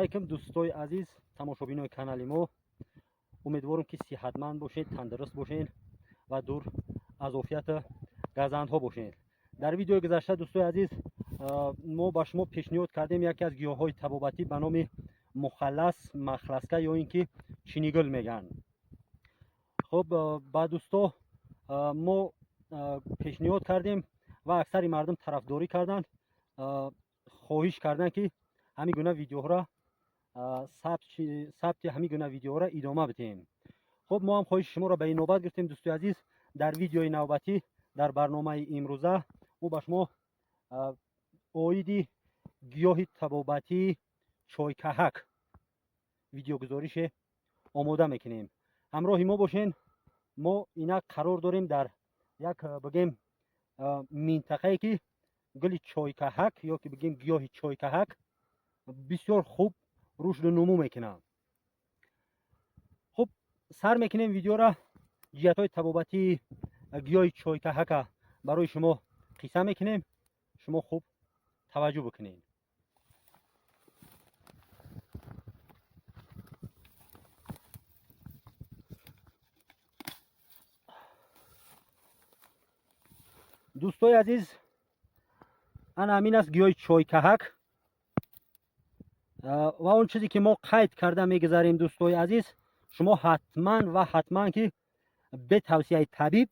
алайкум дӯстои азиз, тамошобинои канали мо. Умедворам ки сиҳатманд бошед, тандуруст бошед ва дур аз офияту газандҳо бошед. Дар видеои гузашта дӯстои азиз, мо ба шумо пешниҳод кардем яке аз гиёҳҳои табобатӣ ба номи мухаллас, махласка ё ин ки чинигул мегӯянд. хуб, ба дӯсто мо пешниҳод кардем ва аксари мардум тарафдорӣ карданд, хоҳиш карданд ки ҳамин гуна видеоҳоро сабти ҳамин гуна видеоҳоро идома бидиҳем. хуб, мо ҳам хоҳиши шуморо ба ин нобат гирифтем. дӯстои азиз, дар видеои навбатӣ дар барномаи имрӯза мо ба шумо оиди гиёҳи табобатии чойкаҳак видеогузорише омода мекунем. ҳамроҳи мо бошен. мо инак қарор дорем дар як бигем минтақае ки гули чойкаҳак ё ки бигем гиёҳи чойкаҳак бисёр хуб рушду нумӯ мекунад. хуб, сар мекунем видеоро, ҷиҳатҳои табобатии гиёҳи чойкаҳака барои шумо қисса мекунем. шумо хуб таваҷҷӯҳ бикунед. дӯстои азиз, ана ҳамин аст гиёҳи чойкаҳак ва он чизе ки мо қайд карда мегузарем. дӯстои азиз, шумо ҳатман ва ҳатман ки бе тавсияи табиб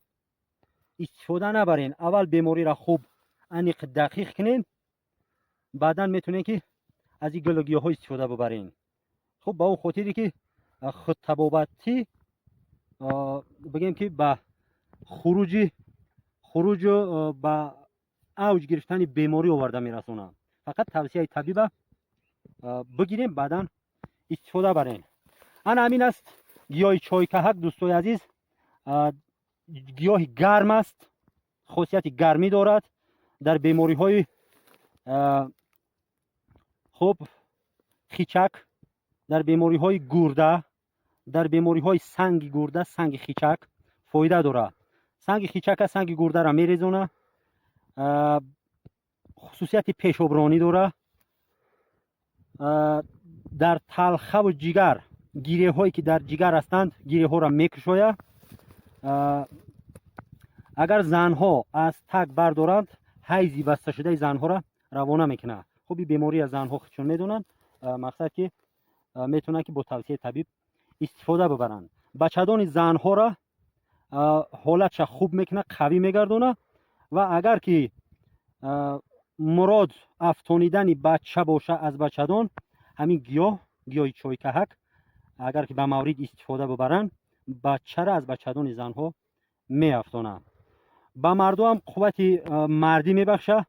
истифода набарен. аввал бемориро хуб аниқ дақиқ кунед, баъдан метавонед ки аз ин гулу гиёҳҳо истифода бибарен. хуб, ба он хотире ки худтабобатӣ бигем ки ба хуруҷу ба авҷ гирифтани беморӣ оварда мерасонад. фақат тавсияи табиба бигирем, баъдан истифода барем. ана ҳамин аст гиёҳи чойкаҳак. дӯстои азиз, гиёҳи гарм аст, хосияти гармӣ дорад. дар бемориҳои хуб хичак, дар бемориҳои гурда, дар бемориҳои санги гурда, санги хичак фоида дорад. санги хичака санги гурдаро мерезонад. хусусияти пешобронӣ дорад. дар талхаву ҷигар, гиреҳҳое ки дар ҷигар ҳастанд, гиреҳҳоро мекушояд. агар занҳо аз так бардоранд, ҳайзи басташудаи занҳоро равона мекунад. хуби бемории занҳо чун медонанд, мақсад ки метавонанд ки бо тавсияи табиб истифода бибаранд. бачадони занҳоро ҳолатша хуб мекунад, қавӣ мегардонад. ва агар ки мурод афтонидани бача боша аз бачадон, ҳамин гиёҳи чойкаҳак агар ки ба маврид истифода бибаранд, бачаро аз бачадони занҳо меафтонад. ба марду ҳам қуввати мардӣ мебахшад.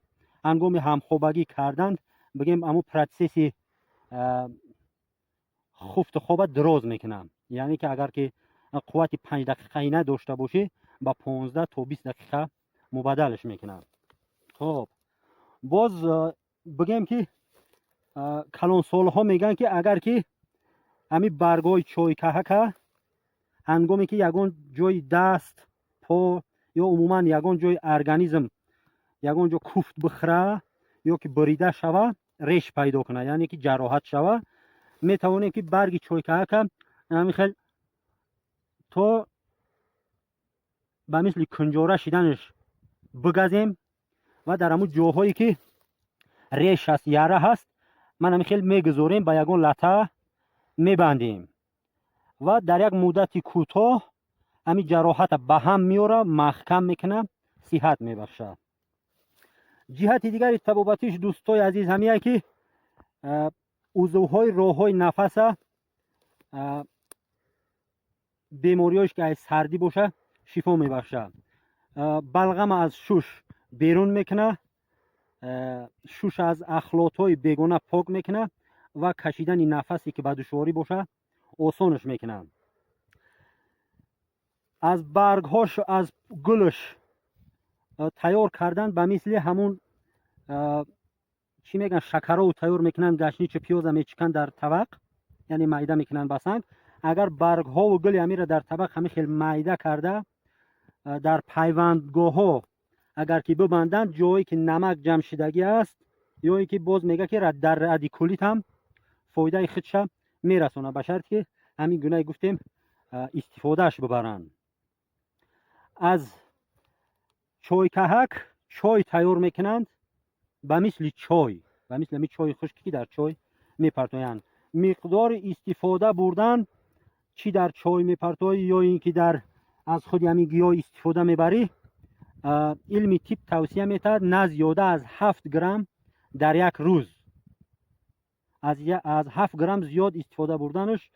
ҳангоми ҳамхобагӣ кардан бигем аму протсесси хуфту хоба дароз мекунад. яъне ки агар ки қуввати 5 дақиқаи дошта бошӣ, ба 15 то 20 дақиқа мубаддалш мекунад. хуб, боз бигем ки калонсолҳо мегӯянд ки агар ки ҳамин баргҳои чойкаҳака ҳангоме ки ягон ҷои даст, по ё умуман ягон ҷои организм ягон ҷо куфт бихӯра ё ки бурида шава, реш пайдо кунад, яъне ки ҷароҳат шава, метавонем ки барги чойкаҳака ҳамин хел то ба мисли кунҷора шиданаш бигазем ва дар ҳамун ҷоҳое ки реш ҳаст, яра ҳаст, ман ҳамин хел мегузорем, ба ягон лата мебандем ва дар як муддати кӯтоҳ ҳамин ҷароҳата ба ҳам меора, маҳкам мекунад, сиҳат мебахшад. ҷиҳати дигари табобатиш дӯстои азиз ҳамин ки узвҳои роҳҳои нафаса, бемориҳош ки аз сардӣ боша шифо мебахшад. балғама аз шуш берун мекунад, шуш аз ахлотҳои бегона пок мекунад ва кашидани нафасе ки ба душворӣ боша осонаш мекунад. аз баргҳош, аз гулш тайёр кардан ба мисли ҳамун чӣ мегӯянд, шакарову тайёр мекунанд, гашничу пиёза мечиканд дар табақ, яъне майда мекунанд ба санг. агар баргҳову гули ҳамиро дар табақ ҳамин хел майда карда дар пайвандгоҳҳо агар ки бибанданд, ҷое ки намак ҷамъ шидагӣ аст ё ин ки боз мега ки дар радикулит ҳам فایده خودش میرسونه، به شرط که همین گونه گفتیم استفادهش ببرن. از چای کهک چای تیار میکنند، به مثل چای، به مثل همین چای خشکی که در چای میپرتویند. مقدار استفاده بردن چی در چای میپرتوی یا اینکه در از خود همین گیاه استفاده میبری، علمی تیپ توصیه میتد نه زیاده از 7 گرم در یک روز. از 7 گرم زیاد استفاده بردنش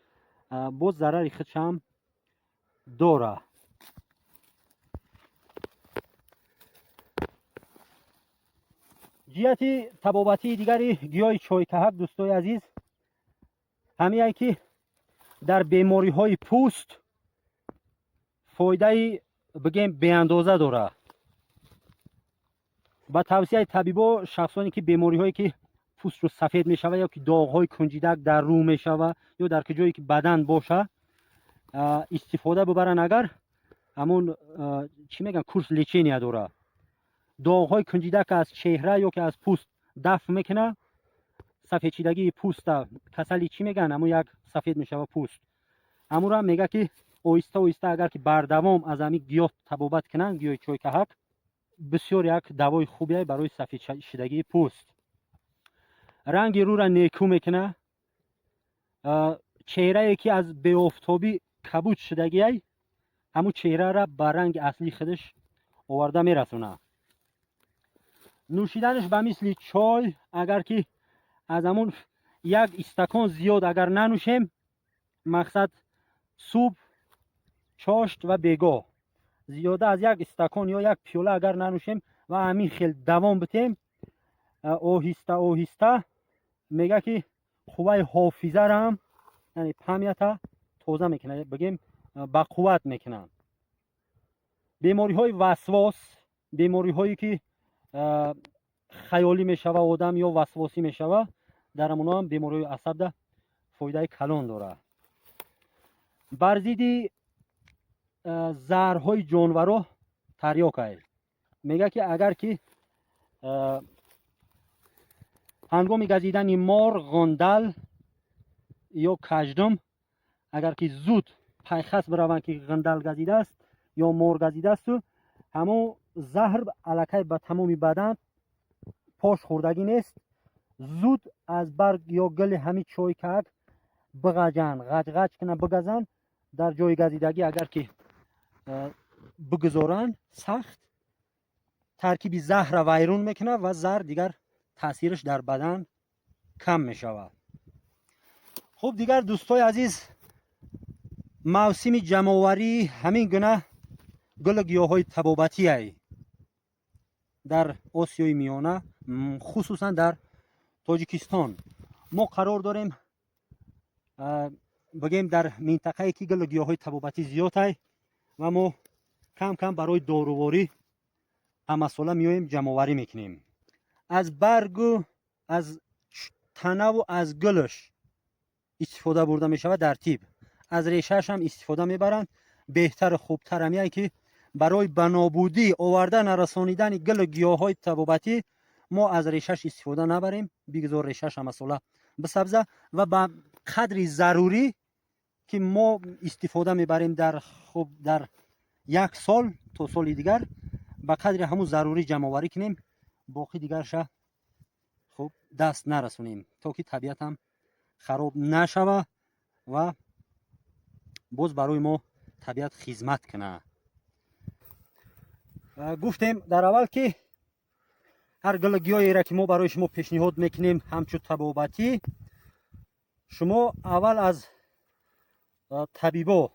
باز ضرر خودش هم داره. جهت طبابتی دیگری گیاه چای کهک دوستای عزیز همین که در بیماری های پوست فایده بگیم به اندازه داره. با توصیه طبیبا شخصانی که بیماری هایی که پوست رو سفید می شود یا که داغ های کنجیدک در رو می شود یا در که جایی که بدن باشه استفاده ببرن. اگر همون چی میگن کورس لیچینیا داره، داغ های کنجیدک از چهره یا که از پوست دفع میکنه، سفید شدگی پوست کسلی چی میگن همون یک سفید می شود پوست، همون را میگه که آهسته آهسته اگر که بردوام از همین گیاه طبابت کنن، گیاه چای کهک بسیار یک دوای خوبیه برای سفید شدگی پوست. رنگ رو را نیکو میکنه. چهره که از بی آفتابی کبود شدگی همون چهره را به رنگ اصلی خودش آورده میرسونه. نوشیدنش به مثل چای، اگر که از همون یک استکان زیاد اگر ننوشیم، مقصد صبح، چاشت و بیگاه زیاده از یک استکان یا یک پیوله اگر ننوشیم و همین خیلی دوام بتیم، آهسته آهسته میگه که قوه حافظه را هم یعنی پامیت تازه میکنه، بگیم با قوت میکنه. بیماری های وسواس، بیماری هایی که خیالی میشوه آدم یا وسواسی میشوه، در امونا هم بیماری های عصب ده فایده کلان داره. بر ضد زهرهای جانورا تریاک است. میگه که اگر که هنگام گزیدن مار، غندل یا کژدم اگر که زود پیخست بروند که غندل گزیده است یا مار گزیده است، همون زهر الکی به تمام بدن پاش خوردگی نیست، زود از برگ یا گل همین چای کهک بغجن، غج کنن، بگزن در جای گزیدگی اگر که بگذارن سخت ترکیب زهر را ویرون میکنه و زهر دیگر تاثیرش در بدن کم میشود. خب دیگر دوستای عزیز، موسم جمع‌آوری همین گونه گل گیاهای طبابتی ای در آسیای میانه، خصوصا در تاجیکستان ما قرار داریم. بگیم در منطقه‌ای که گل گیاهای طبابتی زیاد ای و ما کم کم برای داروواری مسئله میایم جمع‌آوری میکنیم. از برگ و از تنه و از گلش استفاده برده میشود در طب. از ریشهش هم استفاده میبرند. بهتر خوبتر همیه که برای بنابودی آوردن رسانیدن گل گیاهای طبابتی ما از ریشهش استفاده نبریم، بگذار ریشهش هم مسئله بسبزه و به قدر ضروری که ما استفاده میبریم در یک سال تا سال دیگر به قدر همون ضروری جمع آوری کنیم، باقی دیگرش خب دست نرسونیم تا که طبیعت هم خراب نشوه و باز برای ما طبیعت خدمت کنه. گفتیم در اول که هر گل گیاهی را که ما برای شما پیشنهاد میکنیم همچون طبابتی، شما اول از طبیبا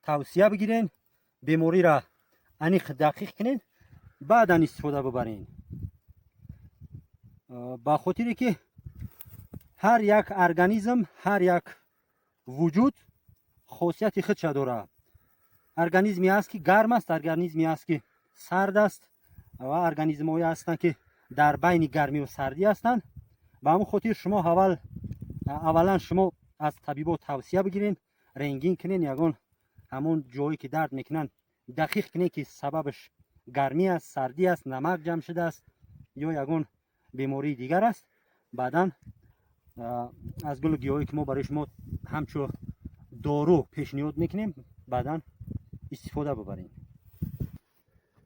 توصیه بگیرین، بیماری را انیق دقیق کنین، بعد استفاده ببرین. با خاطری که هر یک ارگانیسم، هر یک وجود خاصیت خودش داره. ارگانیسمی هست که گرم است، ارگانیسمی هست که سرد است و ارگانیسم هایی هستند که در بین گرمی و سردی هستند. به همون خاطر شما اولا شما از طبیبا توصیه بگیرین، رنگین کنین، یگان همون جایی که درد میکنن دقیق کنین که سببش گرمی است، سردی است، نمک جمع شده است یا یگان بیماری دیگر است. بعدا از گل گیاهی که ما برای شما همچو دارو پیشنهاد میکنیم بعدا استفاده ببرین.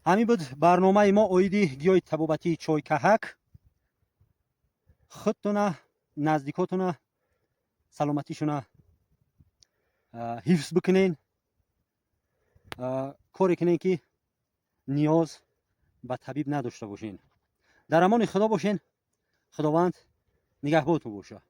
همین بود برنامه ما اویدی گیاه طبابتی چای کهک. خودتون نزدیکاتون سلامتیشون حفظ بکنین، کاری کنین که نیاز به طبیب نداشته باشین. در امان خدا باشین. خداوند نگهبانتون باشه.